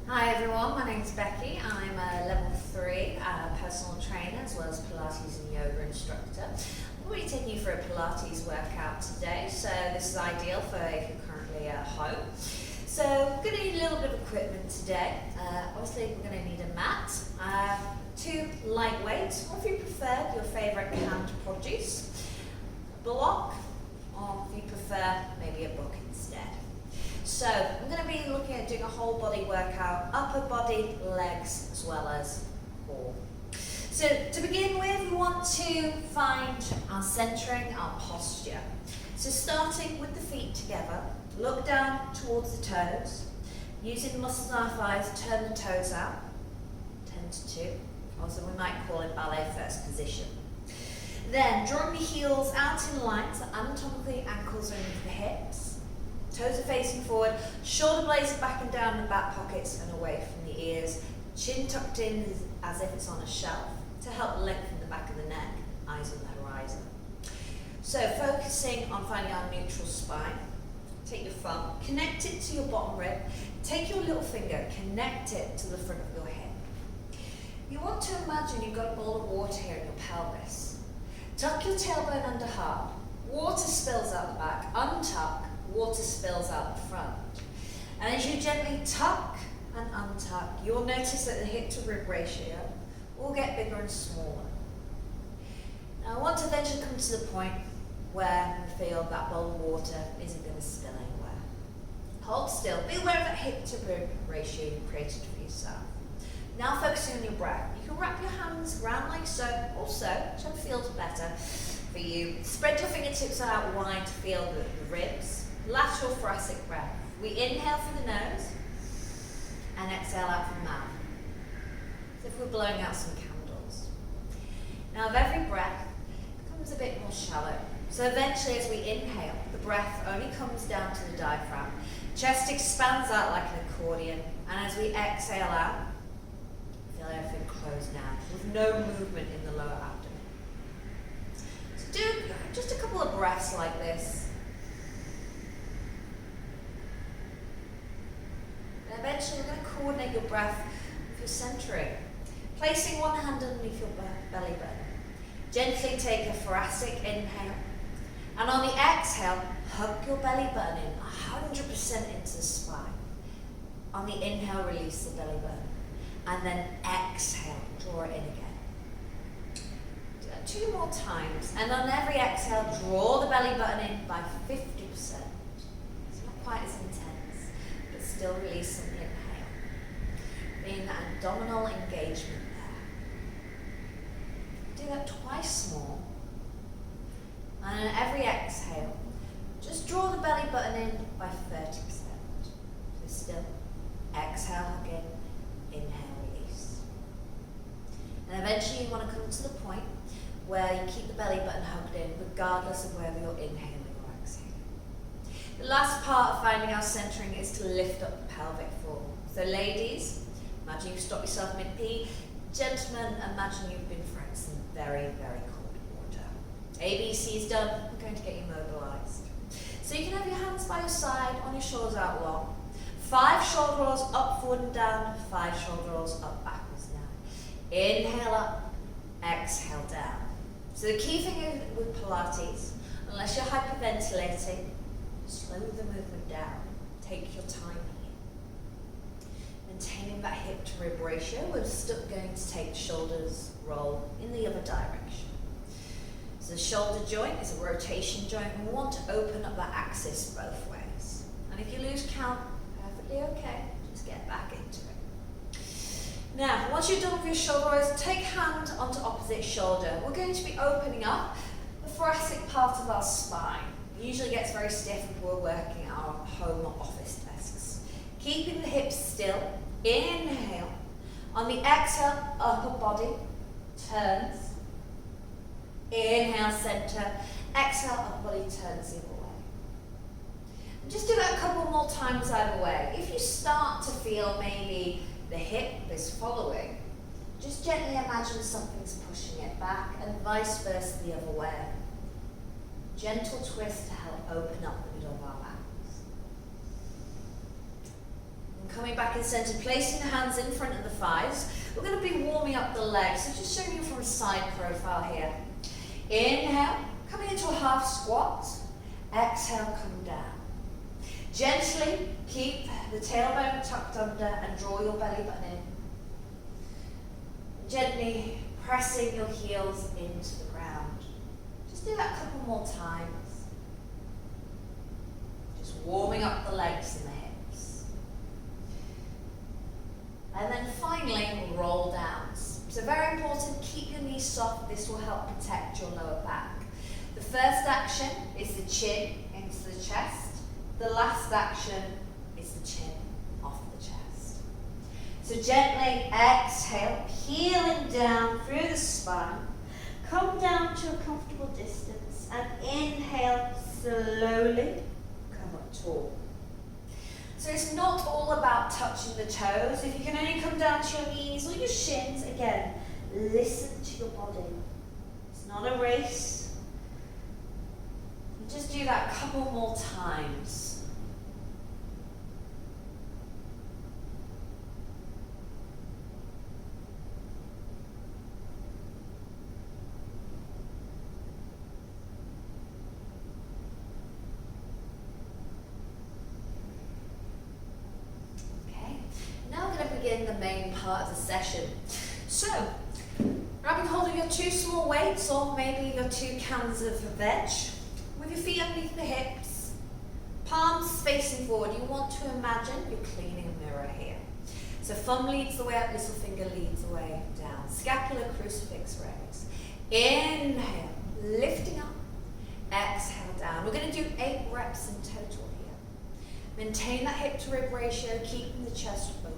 Hi everyone, my name is Becci. I'm a level 3 personal trainer as well as Pilates and yoga instructor. I'm going to be taking you for a Pilates workout today, so this is ideal for if you're currently at home. So we're going to need a little bit of equipment today. Obviously we're going to need a mat, 2 light weights, or if you prefer, your favourite canned produce, a block, or if you prefer, maybe a book instead. So I'm going to be looking at doing a whole body workout, upper body, legs, as well as core. So to begin with, we want to find our centering, our posture. So starting with the feet together, look down towards the toes. Using the muscles in our thighs, turn the toes out, 10 to 2. Also we might call it ballet first position. Then drawing the heels out in line, so anatomically ankles are into the hips. Toes are facing forward, shoulder blades are back and down in the back pockets and away from the ears. Chin tucked in as if it's on a shelf to help lengthen the back of the neck, eyes on the horizon. So focusing on finding our neutral spine. Take your thumb, connect it to your bottom rib. Take your little finger, connect it to the front of your hip. You want to imagine you've got a bowl of water here in your pelvis. Tuck your tailbone under hard. Water spills out the back. Untuck. Water spills out the front. And as you gently tuck and untuck, you'll notice that the hip to rib ratio will get bigger and smaller. Now I want to eventually come to the point where you feel that bowl of water isn't going to spill anywhere. Hold still. Be aware of that hip to rib ratio you created for yourself. Now focusing on your breath. You can wrap your hands around like so, also, whichever feels better for you. Spread your fingertips out wide to feel the ribs. Lateral thoracic breath. We inhale through the nose and exhale out from the mouth. As if we're blowing out some candles. Now with every breath, it becomes a bit more shallow. So eventually as we inhale, the breath only comes down to the diaphragm. Chest expands out like an accordion. And as we exhale out, feel everything close down with no movement in the lower abdomen. So do just a couple of breaths like this. Eventually, we're going to coordinate your breath with your centering. Placing one hand underneath your belly button. Gently take a thoracic inhale. And on the exhale, hug your belly button in 100% into the spine. On the inhale, release the belly button. And then exhale, draw it in again. Do that 2 more times. And on every exhale, draw the belly button in by 50%. It's not quite as intense. Still release and inhale. Being that abdominal engagement there. Do that twice more. And on every exhale, just draw the belly button in by 30%. So still, exhale, hug in, inhale, release. And eventually you want to come to the point where you keep the belly button hugged in regardless of whether you're inhaling. The last part of finding our centering is to lift up the pelvic floor. So ladies, imagine you stop yourself mid-pee. Gentlemen, imagine you've been thrown some very, very cold water. ABC is done, we're going to get you mobilized. So you can have your hands by your side, on your shoulders out long. 5 shoulder rolls up, forward and down. 5 shoulder rolls up, backwards down. Inhale up, exhale down. So the key thing is with Pilates, unless you're hyperventilating, slow the movement down. Take your time here. Maintaining that hip to rib ratio, we're still going to take the shoulders roll in the other direction. So the shoulder joint is a rotation joint and we want to open up that axis both ways. And if you lose count, perfectly okay. Just get back into it. Now, once you're done with your shoulder rolls, take hand onto opposite shoulder. We're going to be opening up the thoracic part of our spine. Usually gets very stiff if we're working our home or office desks. Keeping the hips still, inhale. On the exhale, upper body turns. Inhale, center. Exhale, upper body turns the other way. And just do that a couple more times either way. If you start to feel maybe the hip is following, just gently imagine something's pushing it back and vice versa the other way. Gentle twist to help open up the middle of our backs. Coming back in center, placing the hands in front of the thighs. We're going to be warming up the legs, so just showing you from a side profile here. Inhale, coming into a half squat. Exhale, come down. Gently keep the tailbone tucked under and draw your belly button in. Gently pressing your heels into the ground. Just do that a couple more times. Just warming up the legs and the hips. And then finally, roll downs. So very important, keep your knees soft. This will help protect your lower back. The first action is the chin into the chest. The last action is the chin off the chest. So gently exhale, peeling down through the spine. Come down to a comfortable distance and inhale slowly. Come up tall. So it's not all about touching the toes. If you can only come down to your knees or your shins, again, listen to your body. It's not a race. Just do that a couple more times. The main part of the session. So, grabbing hold of your 2 small weights or maybe your 2 cans of veg, with your feet underneath the hips, palms facing forward. You want to imagine you're cleaning a mirror here. So thumb leads the way up, little finger leads the way down. Scapular crucifix raise. Inhale, lifting up. Exhale down. We're going to do 8 reps in total here. Maintain that hip to rib ratio, keeping the chest open.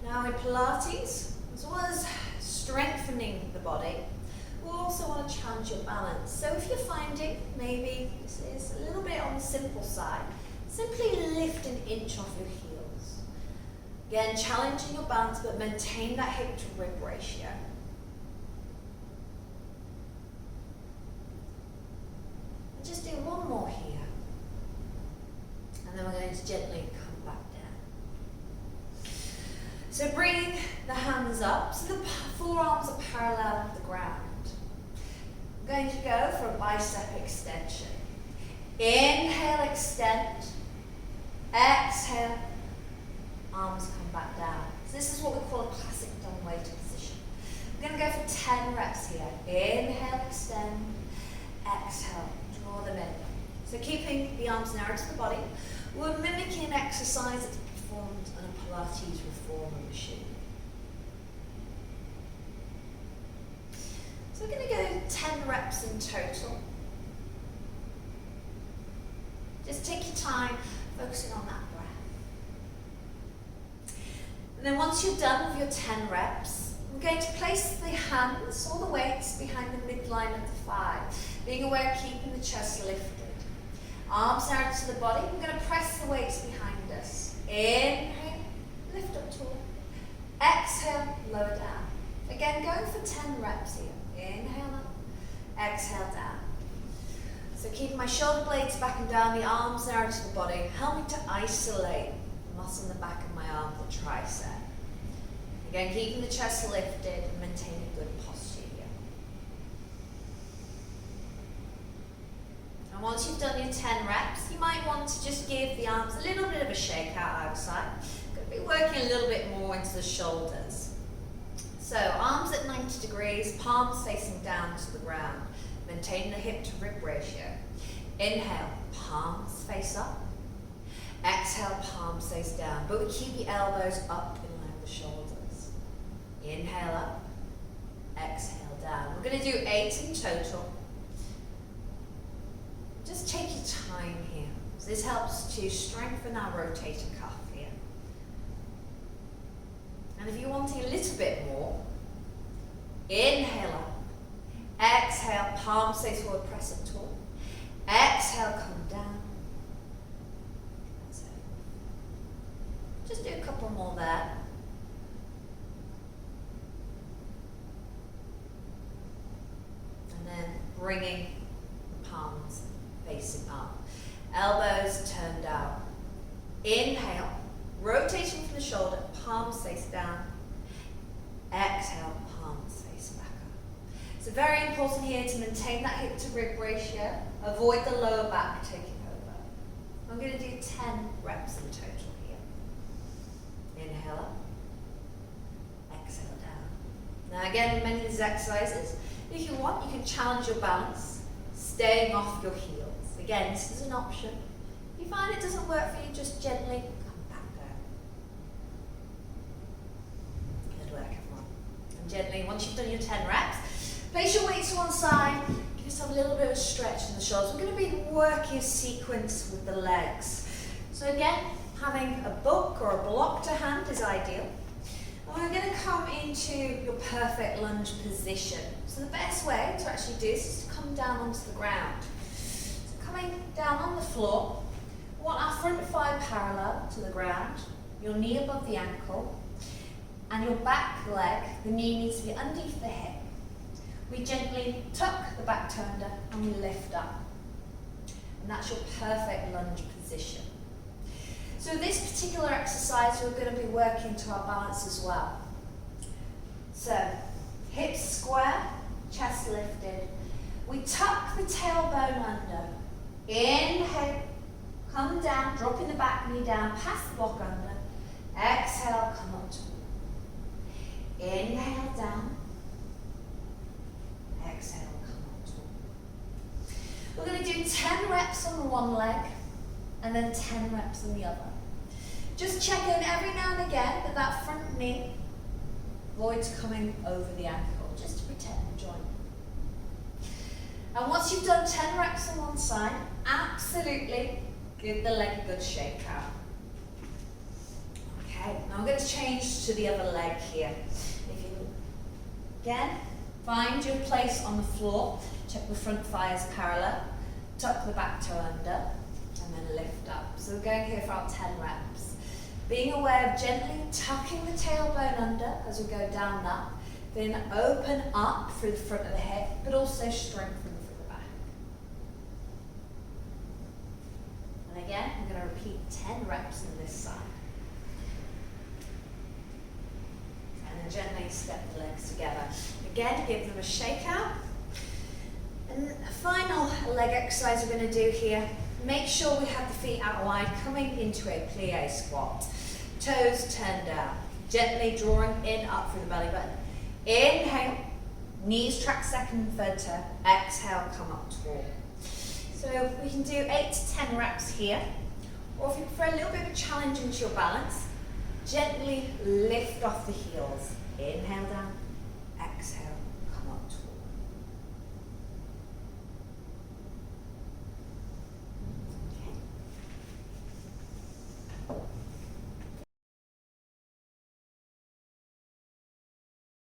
Now in Pilates, as well as strengthening the body, we also want to challenge your balance. So if you're finding maybe this is a little bit on the simple side, simply lift an inch off your heels. Again, challenging your balance, but maintain that hip to rib ratio. And just do one more here. And then we're going to gently come back down. So bring the hands up, so the forearms are parallel with the ground. I'm going to go for a bicep extension. Inhale, extend. Exhale, arms come back down. So this is what we call a classic dumbbell position. I'm going to go for 10 reps here. Inhale, extend. Exhale, draw them in. So keeping the arms narrow to the body, we're mimicking an exercise that's performed on a Pilates reformer machine. So we're going to go 10 reps in total. Just take your time focusing on that breath. And then once you're done with your 10 reps, I'm going to place the hands or the weights behind the midline of the thigh, being aware of keeping the chest lifted. Arms narrowed to the body. We're going to press the weights behind us. Inhale, lift up tall. Exhale, lower down. Again, going for 10 reps here. Inhale up, exhale down. So keeping my shoulder blades back and down, the arms narrow to the body, helping to isolate the muscle in the back of my arm, the tricep. Again, keeping the chest lifted and maintaining good posture here. And once you've done your 10 reps, you might want to just give the arms a little bit of a shake out outside. Going to be working a little bit more into the shoulders. So arms at 90 degrees, palms facing down to the ground. Maintain the hip to rib ratio. Inhale, palms face up. Exhale, palms face down. But we keep the elbows up in line with the shoulders. Inhale up, exhale down. We're going to do 8 in total. Just take your time here. So this helps to strengthen our rotator cuff here. And if you're wanting a little bit more, inhale up. Exhale, palms face forward, press up tall. Exhale, come down. That's it. Just do a couple more there. And then bringing the palms facing up. Elbows turned out. Inhale, rotation from the shoulder, palms face down. Exhale, palms face back up. So very important here to maintain that hip to rib ratio. Avoid the lower back taking over. I'm going to do 10 reps in total here. Inhale up. Exhale down. Now again, in many of these exercises, if you want, you can challenge your balance, staying off your heels. Again, this is an option. If you find it doesn't work for you, just gently come back down. Good work, everyone. And gently, once you've done your 10 reps, place your weights to one side, give yourself a little bit of a stretch in the shoulders. We're going to be working a sequence with the legs. So again, having a book or a block to hand is ideal. And we're going to come into your perfect lunge position. So the best way to actually do this is to come down onto the ground. So coming down on the floor, we want our front thigh parallel to the ground, your knee above the ankle, and your back leg, the knee needs to be underneath the hip. We gently tuck the back toe under and we lift up. And that's your perfect lunge position. So this particular exercise, we're going to be working to our balance as well. So, hips square, chest lifted. We tuck the tailbone under. Inhale, come down, dropping the back knee down, pass the block under. Exhale, come up tall. Inhale down. Exhale, come up tall. We're going to do 10 reps on the one leg and then 10 reps on the other. Just check in every now and again that that front knee avoids coming over the ankle, just to protect the joint. And once you've done 10 reps on one side, absolutely give the leg a good shake out. Okay, now I'm going to change to the other leg here. If you, again, find your place on the floor, check the front thigh is parallel, tuck the back toe under, and then lift up. So we're going here for our 10 reps. Being aware of gently tucking the tailbone under as we go down that, then open up through the front of the hip, but also strengthen through the back. And again, I'm going to repeat 10 reps on this side. And then gently step the legs together. Again, give them a shake out. And the final leg exercise we're going to do here, make sure we have the feet out wide, coming into a plie squat. Toes turned down. Gently drawing in up through the belly button. Inhale, knees track second and third toe. Exhale, come up tall. So we can do 8 to 10 reps here. Or if you prefer a little bit of a challenge into your balance, gently lift off the heels. Inhale down, exhale,